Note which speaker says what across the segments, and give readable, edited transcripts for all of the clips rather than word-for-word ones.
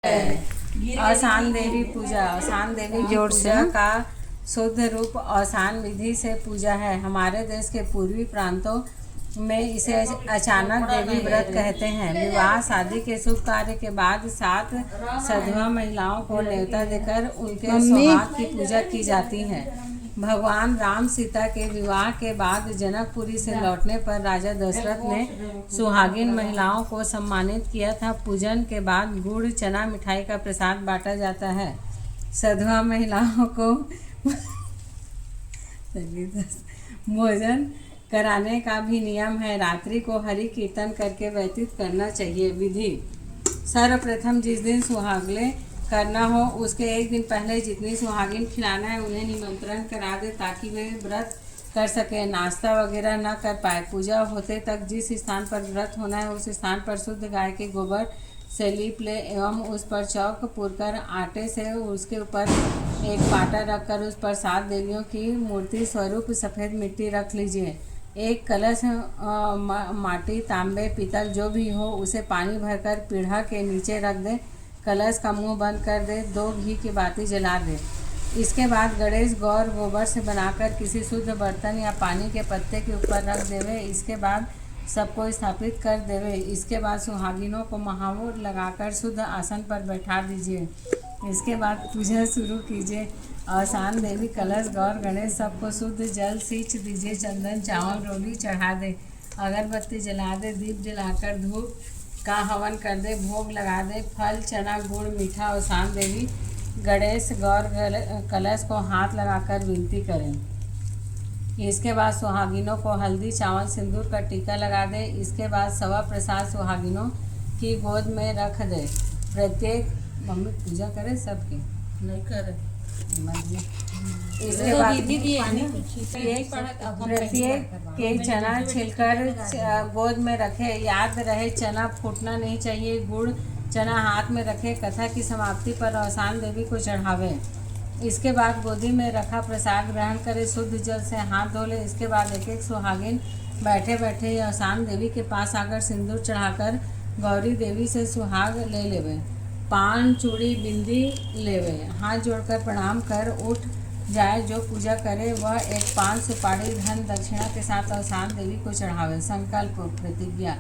Speaker 1: औसान देवी पूजा। औसान देवी की पूजा का शुद्ध रूप औसान विधि से पूजा है। हमारे देश के पूर्वी प्रांतों में इसे अचानक देवी व्रत कहते हैं। विवाह शादी के शुभ कार्य के बाद 7 सधवा महिलाओं को न्योता देकर उनके सुहाग की पूजा की जाती है। भगवान राम सीता के विवाह के बाद जनकपुरी से लौटने पर राजा दशरथ ने सुहागिन महिलाओं को सम्मानित किया था। पूजन के बाद गुड़ चना मिठाई का प्रसाद बांटा जाता है। सधवा महिलाओं को भोजन कराने का भी नियम है। रात्रि को हरि कीर्तन करके व्यतीत करना चाहिए। विधि: सर्वप्रथम जिस दिन सुहागले करना हो उसके एक दिन पहले जितनी सुहागिन खिलाना है उन्हें निमंत्रण करा दे ताकि वे व्रत कर सके, नाश्ता वगैरह न कर पाए। पूजा होते तक जिस स्थान पर व्रत होना है उस स्थान पर शुद्ध गाय के गोबर से लीप ले एवं उस पर चौक पूरकर आटे से उसके ऊपर एक पाटा रखकर उस पर 7 देवियों की मूर्ति स्वरूप सफ़ेद मिट्टी रख लीजिए। एक कलश माटी तांबे पीतल जो भी हो उसे पानी भरकर पीढ़ा के नीचे रख दे। कलश का मुंह बंद कर दे। 2 घी की बाती जला दे। इसके बाद गणेश गौर गोबर से बनाकर किसी शुद्ध बर्तन या पानी के पत्ते के ऊपर रख देवे। इसके बाद सबको स्थापित कर देवे। इसके बाद सुहागिनों को महावोर लगाकर शुद्ध आसन पर बैठा दीजिए। इसके बाद पूजा शुरू कीजिए। औसान देवी कलश गौर गणेश सबको शुद्ध जल सींच दीजिए। चंदन चावल रोली चढ़ा दे। अगरबत्ती जला दे। दीप जलाकर धूप का हवन कर दे। भोग लगा दे। फल चना गुड़ मीठा औसान देवी गणेश गौर कलश को हाथ लगाकर विनती करें। इसके बाद सुहागिनों को हल्दी चावल सिंदूर का टीका लगा दे। इसके बाद सवा प्रसाद सुहागिनों की गोद में रख दे। प्रत्येक मम्मी पूजा करे सबकी नहीं करे। इसके बाद प्रत्येक के चना छिलकर गोद में रखे। याद रहे चना फूटना नहीं चाहिए। गुड़ चना हाथ में रखे। कथा की समाप्ति पर औसान देवी को चढ़ावे। इसके बाद गोदी में रखा प्रसाद ग्रहण करे। शुद्ध जल से हाथ धो ले। इसके बाद एक एक सुहागिन बैठे बैठे औसान देवी के पास आकर सिंदूर चढ़ाकर गौरी देवी से सुहाग ले लेवे। पान चूड़ी बिंदी लेवे। हाथ जोड़कर प्रणाम कर उठ जाए। जो पूजा करे वह एक पान सुपारी धन दक्षिणा के साथ औसान देवी को चढ़ावे। संकल्प प्रतिज्ञा: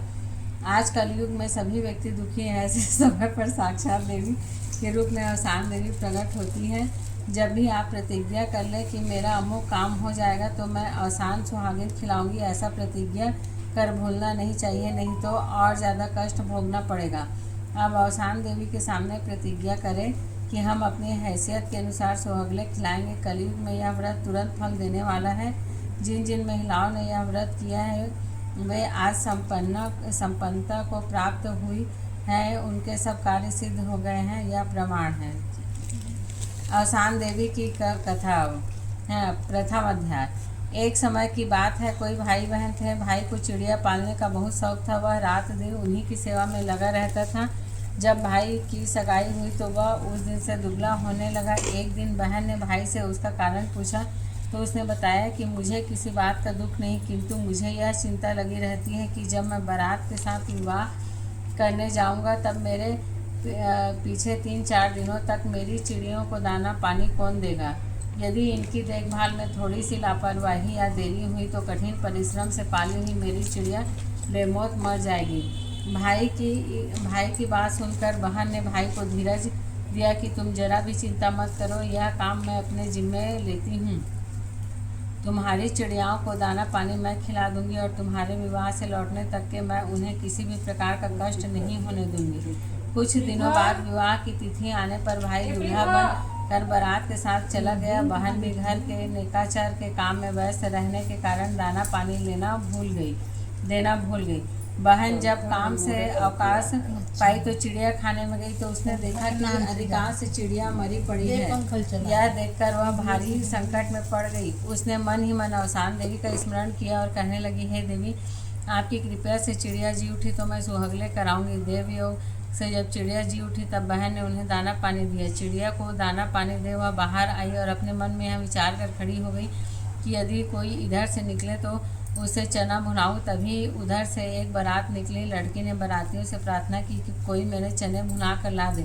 Speaker 1: आज कलयुग में सभी व्यक्ति दुखी हैं। ऐसे समय पर साक्षात देवी के रूप में औसान देवी प्रकट होती है। जब भी आप प्रतिज्ञा कर ले कि मेरा अमुक काम हो जाएगा तो मैं औसान सुहागिन खिलाऊंगी, ऐसा प्रतिज्ञा कर भूलना नहीं चाहिए, नहीं तो और ज़्यादा कष्ट भोगना पड़ेगा। अब औसान देवी के सामने प्रतिज्ञा करें कि हम अपनी हैसियत के अनुसार सुहागले खिलाएंगे। कलयुग में यह व्रत तुरंत फल देने वाला है। जिन जिन महिलाओं ने यह व्रत किया है वे आज संपन्नता को प्राप्त हुई है। उनके सब कार्य सिद्ध हो गए हैं। यह प्रमाण है। औसान देवी की कथा है। प्रथम अध्याय। एक समय की बात है, कोई भाई बहन थे। भाई को चिड़िया पालने का बहुत शौक था। वह रात दिन उन्हीं की सेवा में लगा रहता था। जब भाई की सगाई हुई तो वह उस दिन से दुबला होने लगा। एक दिन बहन ने भाई से उसका कारण पूछा तो उसने बताया कि मुझे किसी बात का दुख नहीं, किंतु मुझे यह चिंता लगी रहती है कि जब मैं बारात के साथ विवाह करने जाऊंगा तब मेरे पीछे 3-4 दिनों तक मेरी चिड़ियों को दाना पानी कौन देगा। यदि इनकी देखभाल में थोड़ी सी लापरवाही या देरी हुई तो कठिन परिश्रम से पाली हुई मेरी चिड़िया बेमौत मर जाएगी। भाई की बात सुनकर बहन ने भाई को धीरज दिया कि तुम जरा भी चिंता मत करो, यह काम मैं अपने जिम्मे लेती हूँ। तुम्हारी चिड़ियाओं को दाना पानी मैं खिला दूंगी और तुम्हारे विवाह से लौटने तक के मैं उन्हें किसी भी प्रकार का कष्ट नहीं होने दूंगी। कुछ दिनों बाद विवाह की तिथि आने पर भाई दूल्हा बन कर बारात के साथ चला गया। बहन भी घर के नेकाचार के काम में व्यस्त रहने के कारण दाना पानी देना भूल गई। बहन जब काम से अवकाश पाई तो चिड़िया खाने में गई तो उसने देखा कि अधिकांश चिड़िया मरी पड़ी है। यह देखकर वह भारी संकट में पड़ गई। उसने मन ही मन औसान देवी का स्मरण किया और कहने लगी, हे देवी, आपकी कृपया से चिड़िया जी उठी तो मैं सुहागले कराऊंगी। देवयोग से जब चिड़िया जी उठी तब बहन ने उन्हें दाना पानी दिया। चिड़िया को दाना पानी दे वह बाहर आई और अपने मन में यह विचार कर खड़ी हो गई कि यदि कोई इधर से निकले तो उसे चना भुनाऊं। तभी उधर से एक बारात निकली। लड़की ने बारातियों से प्रार्थना की कि कोई मेरे चने भुना कर ला दे।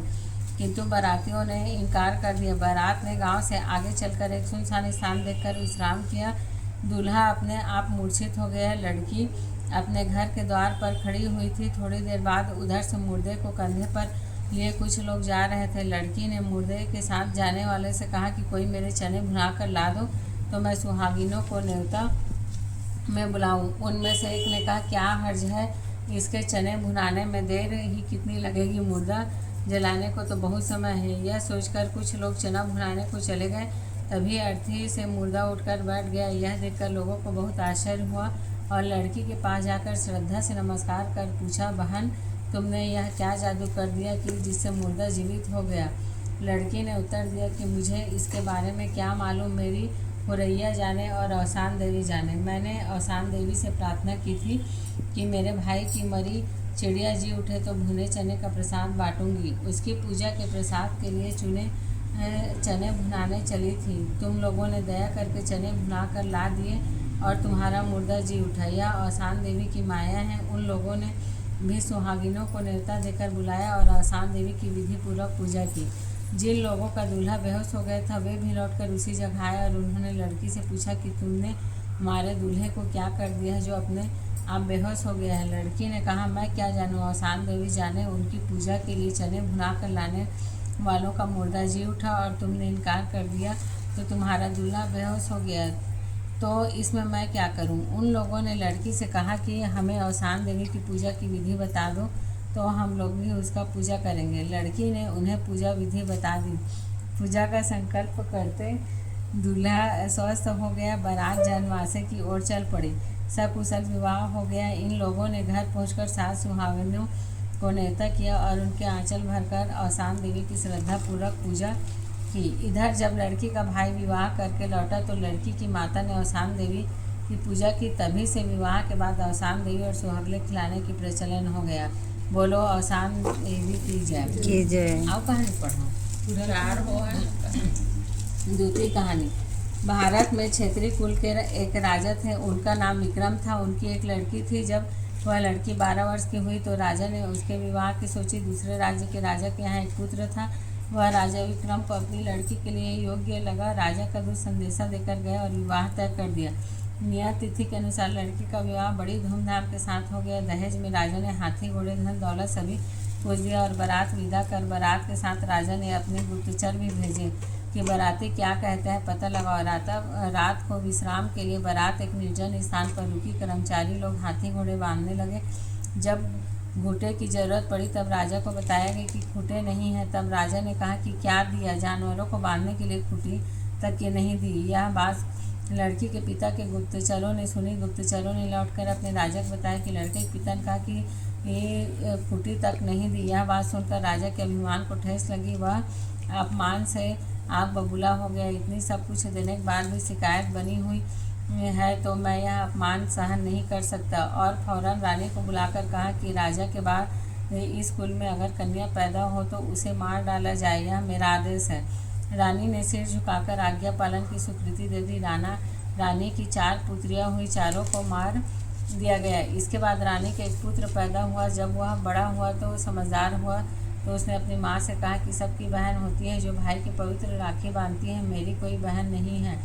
Speaker 1: किंतु बारातियों ने इनकार कर दिया। बारात ने गांव से आगे चलकर एक सुनसान स्थान देखकर विश्राम किया। दूल्हा अपने आप मूर्छित हो गया। लड़की अपने घर के द्वार पर खड़ी हुई थी। थोड़ी देर बाद उधर से मुर्दे को कंधे पर लिए कुछ लोग जा रहे थे। लड़की ने मुर्दे के साथ जाने वाले से कहा कि कोई मेरे चने भुना कर ला दो तो मैं सुहागिनों को न्योता में बुलाऊं। उनमें से एक ने कहा, क्या हर्ज है, इसके चने भुनाने में देर ही कितनी लगेगी, मुर्दा जलाने को तो बहुत समय है। यह सोचकर कुछ लोग चना भुनाने को चले गए। तभी अर्थी से मुर्दा उठकर बैठ गया। यह देखकर लोगों को बहुत आश्चर्य हुआ और लड़की के पास जाकर श्रद्धा से नमस्कार कर पूछा, बहन तुमने यह क्या जादू कर दिया कि जिससे मुर्दा जीवित हो गया। लड़की ने उत्तर दिया कि मुझे इसके बारे में क्या मालूम, मेरी हुरैया जाने और अवसान देवी जाने। मैंने अवसान देवी से प्रार्थना की थी कि मेरे भाई की मरी चिड़िया जी उठे तो भुने चने का प्रसाद बांटूंगी। उसकी पूजा के प्रसाद के लिए चने भुनाने चली थी। तुम लोगों ने दया करके चने भुना कर ला दिए और तुम्हारा मुर्दा जी उठा। यह अवसान देवी की माया है। उन लोगों ने भी सुहागिनों को न्योता देकर बुलाया और अवसान देवी की विधि पूर्वक पूजा की। जिन लोगों का दूल्हा बेहोश हो गया था वे भी लौटकर उसी जगह आए और उन्होंने लड़की से पूछा कि तुमने हमारे दूल्हे को क्या कर दिया जो अपने आप बेहोश हो गया है। लड़की ने कहा, मैं क्या जानूँ, अवसान देवी जाने। उनकी पूजा के लिए चने भुना कर लाने वालों का मुर्दा जी उठा और तुमने इनकार कर दिया तो तुम्हारा दूल्हा बेहोश हो गया, तो इसमें मैं क्या करूं? उन लोगों ने लड़की से कहा कि हमें अवसान देवी की पूजा की विधि बता दो तो हम लोग भी उसका पूजा करेंगे। लड़की ने उन्हें पूजा विधि बता दी। पूजा का संकल्प करते दूल्हा स्वस्थ हो गया। बारात जनवासे की ओर चल पड़ी। सकुशल विवाह हो गया। इन लोगों ने घर पहुंचकर सास सुहागिनों को न्योता किया और उनके आंचल भरकर अवसान देवी की श्रद्धापूर्वक पूजा की। इधर जब लड़की का भाई विवाह करके लौटा तो लड़की की माता ने अवसान देवी की पूजा की। तभी से विवाह के बाद अवसान देवी और सुहागले खिलाने की प्रचलन हो गया। बोलो अवसान देवी की जय। आओ कहानी पढ़ो।
Speaker 2: चार हो
Speaker 1: दूसरी कहानी। भारत में क्षेत्रीय कुल के एक राजा थे। उनका नाम विक्रम था। उनकी एक लड़की थी। जब वह लड़की 12 वर्ष की हुई तो राजा ने उसके विवाह की सोची। दूसरे राज्य के राजा के यहाँ एक पुत्र था। वह राजा विक्रम को अपनी लड़की के लिए योग्य लगा। राजा का दूत संदेशा देकर गया और विवाह तय कर दिया। नियत तिथि के अनुसार लड़की का विवाह बड़ी धूमधाम के साथ हो गया। दहेज में राजा ने हाथी घोड़े धन दौलत सभी पूछ दिया और बारात विदा कर बारात के साथ राजा ने अपने गुप्तचर भी भेजे कि बाराती क्या कहते हैं पता लगाओ। रात को विश्राम के लिए बारात एक निर्जन स्थान पर रुकी। कर्मचारी लोग हाथी घोड़े बांधने लगे। जब खूंटे की जरूरत पड़ी तब राजा को बताया गया कि खूंटे नहीं है। तब राजा ने कहा कि क्या दिया, जानवरों को बांधने के लिए खूंटी तक ये नहीं दी। यह बात लड़की के पिता के गुप्तचरों ने सुनी। गुप्तचरों ने लौटकर अपने राजा को बताया कि लड़के के पिता ने कहा कि ये खूंटी तक नहीं दी। यह बात सुनकर राजा के अभिमान को ठेस लगी। वह अपमान से आग बबूला हो गया। इतनी सब कुछ देने के बाद भी शिकायत बनी हुई है तो मैं यह अपमान सहन नहीं कर सकता। और फौरन रानी को बुलाकर कहा कि राजा के बाद इस कुल में अगर कन्या पैदा हो तो उसे मार डाला जाए, यह मेरा आदेश है। रानी ने सिर झुकाकर आज्ञा पालन की स्वीकृति दे दी। रानी की 4 पुत्रियां हुई, चारों को मार दिया गया। इसके बाद रानी के एक पुत्र पैदा हुआ। जब वह बड़ा हुआ तो समझदार हुआ तो उसने अपनी माँ से कहा कि सबकी बहन होती है जो भाई की पवित्र राखी बांधती है, मेरी कोई बहन नहीं है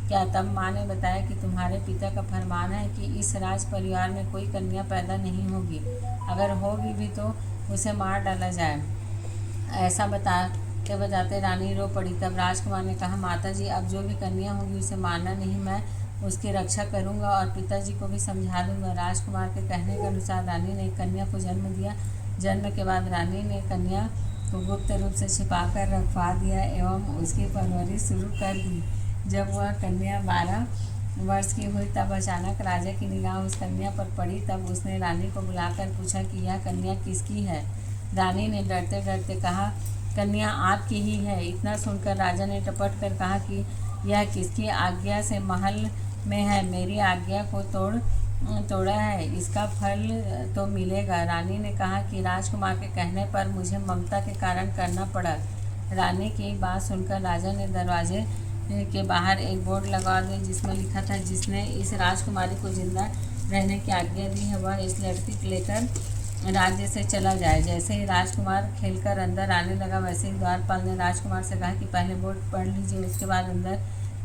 Speaker 1: क्या? तब माँ ने बताया कि तुम्हारे पिता का फरमान है कि इस राज परिवार में कोई कन्या पैदा नहीं होगी, अगर होगी भी तो उसे मार डाला जाए। ऐसा बताते रानी रो पड़ी। तब राजकुमार ने कहा, माता जी अब जो भी कन्या होगी उसे मारना नहीं, मैं उसकी रक्षा करूंगा और पिताजी को भी समझा दूंगा। राजकुमार के कहने के अनुसार रानी ने एक कन्या को जन्म दिया। जन्म के बाद रानी ने कन्या को गुप्त रूप से छिपाकर रखवा दिया एवं उसकी परवरिश शुरू कर दी। जब वह कन्या 12 वर्ष की हुई तब अचानक राजा की निगाह उस कन्या पर पड़ी। तब उसने रानी को बुलाकर पूछा कि यह कन्या किसकी है। रानी ने डरते डरते कहा, कन्या आपकी ही है। इतना सुनकर राजा ने टपट कर कहा कि यह किसकी आज्ञा से महल में है, मेरी आज्ञा को तोड़ा है, इसका फल तो मिलेगा। रानी ने कहा कि राजकुमार के कहने पर मुझे ममता के कारण करना पड़ा। रानी की बात सुनकर राजा ने दरवाजे के बाहर एक बोर्ड लगा दिया जिसमें लिखा था, जिसने इस राजकुमारी को जिंदा रहने की आज्ञा दी है वह इस लड़की को लेकर राज्य से चला जाए। जैसे ही राजकुमार खेलकर अंदर आने लगा, वैसे ही द्वारपाल ने राजकुमार से कहा कि पहले बोर्ड पढ़ लीजिए, उसके बाद अंदर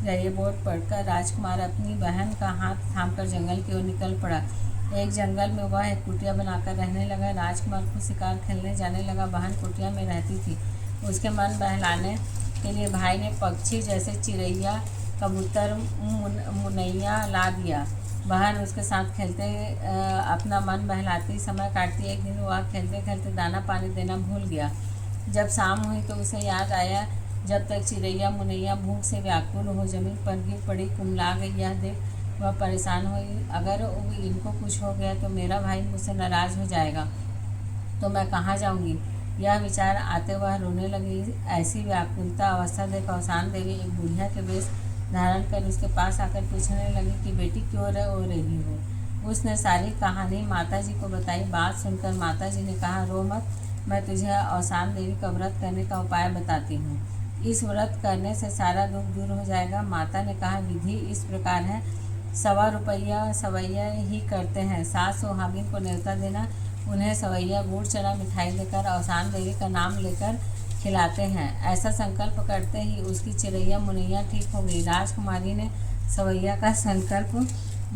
Speaker 1: जाइए। बोर्ड पढ़कर राजकुमार अपनी बहन का हाथ थामकर जंगल की ओर निकल पड़ा। एक जंगल में वह एक कुटिया बनाकर रहने लगा। राजकुमार खुद शिकार खेलने जाने लगा। बहन कुटिया में रहती थी। उसके मन बहलाने के लिए भाई ने पक्षी जैसे चिड़ैया, कबूतर, मुनैया ला दिया। बहन उसके साथ खेलते अपना मन बहलाती समय काटती। एक दिन वह खेलते खेलते दाना पानी देना भूल गया। जब शाम हुई तो उसे याद आया, जब तक चिड़ैया मुनैया भूख से व्याकुल हो जमीन पर गिर पड़ी, कुम्हला गई। यह देख वह परेशान हुई, अगर इनको कुछ हो गया तो मेरा भाई मुझसे नाराज़ हो जाएगा, तो मैं कहाँ जाऊँगी। यह विचार आते वह रोने लगी। ऐसी व्याकुलता अवस्था देख कौसान देवी एक बुढ़िया के वेश धारण कर उसके पास आकर पूछने लगी कि बेटी क्यों रो रही हो। उसने सारी कहानी माता जी को बताई। बात सुनकर माता जी ने कहा, रो मत, मैं तुझे औसान देवी का व्रत करने का उपाय बताती हूँ। इस व्रत करने से सारा दुख दूर हो जाएगा। माता ने कहा, विधि इस प्रकार है, 1.25 रुपया सवैया ही करते हैं। सास सुहागिन को न्योता देना, उन्हें सवैया गुड़ चना मिठाई देकर औसान देवी का नाम लेकर खिलाते हैं। ऐसा संकल्प करते ही उसकी चिड़ैया मुनैया ठीक हो गई। राजकुमारी ने सवैया का संकल्प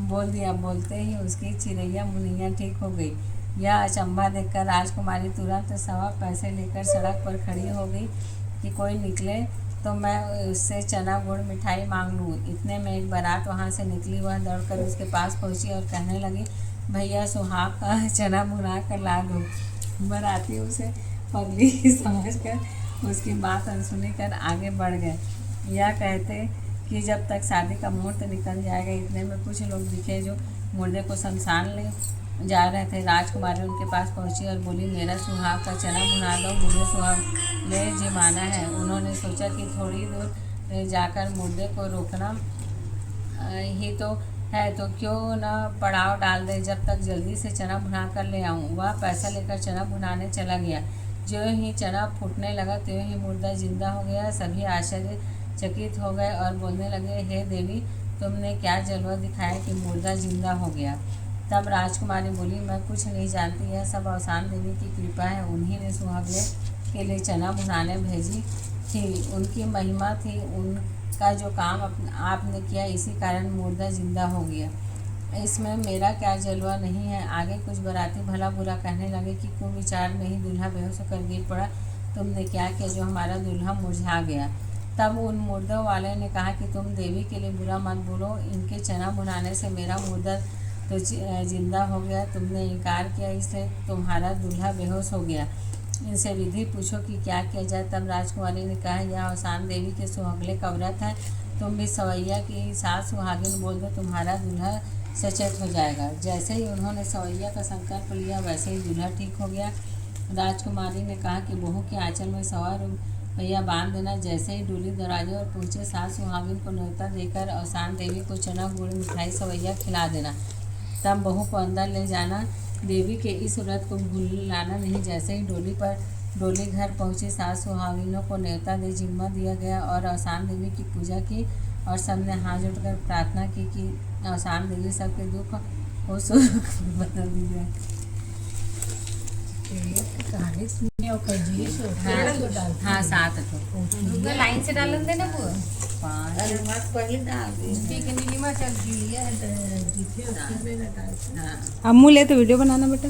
Speaker 1: बोल दिया। बोलते ही उसकी चिड़ैया मुनैया ठीक हो गई। यह अचंभा देखकर राजकुमारी तुरंत 1.25 पैसे लेकर सड़क पर खड़ी हो गई कि कोई निकले तो मैं उससे चना गुड़ मिठाई मांग लूँ। इतने में एक बारात वहाँ से निकली। वह दौड़कर उसके पास पहुँची और कहने लगी, भैया सुहाग का चना भुना कर ला दो। बाराती उसे पगली समझकर उसकी बात अनसुनी कर आगे बढ़ गए। यह कहते कि जब तक शादी का मुहूर्त निकल जाएगा। इतने में कुछ लोग दिखे जो मुर्दे को शमशान ले जा रहे थे। राजकुमारी उनके पास पहुंची और बोली, मेरा सुहाग का चना भुना दो, मुझे सुहाग में जिमाना है। उन्होंने सोचा कि थोड़ी दूर जाकर मुर्दे को रोकना ही तो है, तो क्यों न पड़ाव डाल दे, जब तक जल्दी से चना भुना कर ले आऊँ। वह पैसा लेकर चना भुनाने चला गया। जो ही चना फूटने लगा त्यों ही मुर्दा जिंदा हो गया। सभी आश्चर्यचकित हो गए और बोलने लगे, हे देवी, तुमने क्या जलवा दिखाया कि मुर्दा जिंदा हो गया। तब राजकुमारी बोली, मैं कुछ नहीं जानती, यह सब औसान देवी की कृपा है। उन्हीं ने सुहागने के लिए चना भुनाने भेजी थी, उनकी महिमा थी। उनका जो काम आपने किया, इसी कारण मुर्दा जिंदा हो गया। इसमें मेरा क्या जलवा नहीं है। आगे कुछ बाराती भला बुरा कहने लगे कि कुविचार में ही दूल्हा बेहोश होकर गिर पड़ा। तुमने क्या किया जो हमारा दूल्हा मुरझा गया। तब उन मुर्दों वाले ने कहा कि तुम देवी के लिए बुरा मत बोलो, इनके चना भुनाने से मेरा मुर्दा तो जिंदा हो गया। तुमने इनकार किया, इसलिए तुम्हारा दूल्हा बेहोश हो गया। इनसे विधि पूछो कि क्या किया जाए। तब राजकुमारी ने कहा, यह औसान देवी के सुहागले का व्रत है। तुम भी सवैया की सास सुहागिन बोल दो, तुम्हारा दूल्हा सचेत हो जाएगा। जैसे ही उन्होंने सवैया का संकल्प लिया, वैसे ही दूल्हा ठीक हो गया। राजकुमारी ने कहा कि बहू के आंचल में 1.25 रुपया बांध देना। जैसे ही डोली दरवाजे और पहुँचे, सास सुहागिन को न्योता देकर औसान देवी को चना गुड़ मिठाई सवैया खिला देना। तब बहू को अंदर ले जाना। देवी के इस व्रत को भूलाना नहीं। जैसे ही डोली घर पहुंची, सास सुहागिनों को न्योता दे जिम्मा दिया गया और औसान देवी की पूजा की और सबने हाथ जोड़कर प्रार्थना की कि औसान देवी सबके दुख को सुख बदल दी जाए। हाँ 7 तो
Speaker 2: लाइन से डालन देना बुआ।
Speaker 1: 5 पहले डाल
Speaker 3: अम्मू ले तो वीडियो बनाना बेटा।